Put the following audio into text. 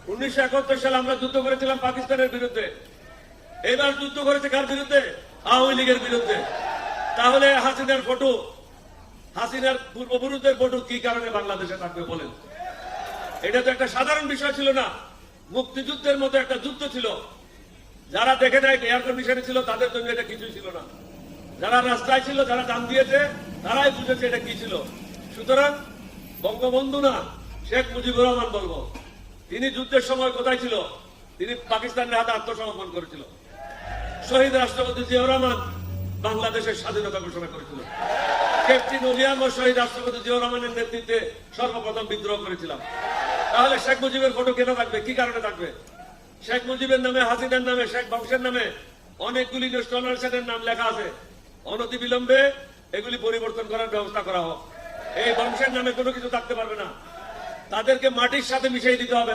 1971 সালে আমরা যুদ্ধ করেছিলাম পাকিস্তানের বিরুদ্ধে, এবার যুদ্ধ করেছে কার বিরুদ্ধে? আওয়ামী লীগের বিরুদ্ধে। তাহলে হাসিনার ফটো, হাসিনার পূর্বপুরুষদের ফটো কি কারণে বাংলাদেশে থাকবে বলেন? এটা তো একটা সাধারণ বিষয় ছিল না, মুক্তিযুদ্ধের মতো একটা যুদ্ধ ছিল। যারা দেখে নেয় এয়ার কন্ডিশনে ছিল তাদের জন্য এটা কিছুই ছিল না, যারা রাস্তায় ছিল, যারা দাম দিয়েছে তারাই বুঝেছে এটা কি ছিল। সুতরাং বঙ্গবন্ধু না, শেখ মুজিবুর রহমান বলবো, তিনি যুদ্ধের সময় কোথায় ছিল? তিনি পাকিস্তানের হাতে আত্মসমর্পণ করেছিল। শহীদ রাষ্ট্রপতি জিয়াউর রহমান বাংলাদেশের স্বাধীনতা ঘোষণা করেছিল। ক্যাপ্টেন উলিয়াম ও শহীদ রাষ্ট্রপতি জিয়াউর রহমানের নেতৃত্বে সর্বপ্রথম বিদ্রোহ করেছিলাম। তাহলে শেখ মুজিবের ফটো কেন থাকবে? কি কারণে থাকবে? শেখ মুজিবের নামে, হাসিনার নামে, শেখ বংশের নামে অনেকগুলি ন্যাশনালাইজেশনের নাম লেখা আছে। অনতিবিলম্বে এগুলি পরিবর্তন করার ব্যবস্থা করা হোক। এই বংশের নামে কোনো কিছু থাকতে পারবে না, তাদেরকে মাটির সাথে মিশিয়ে দিতে হবে।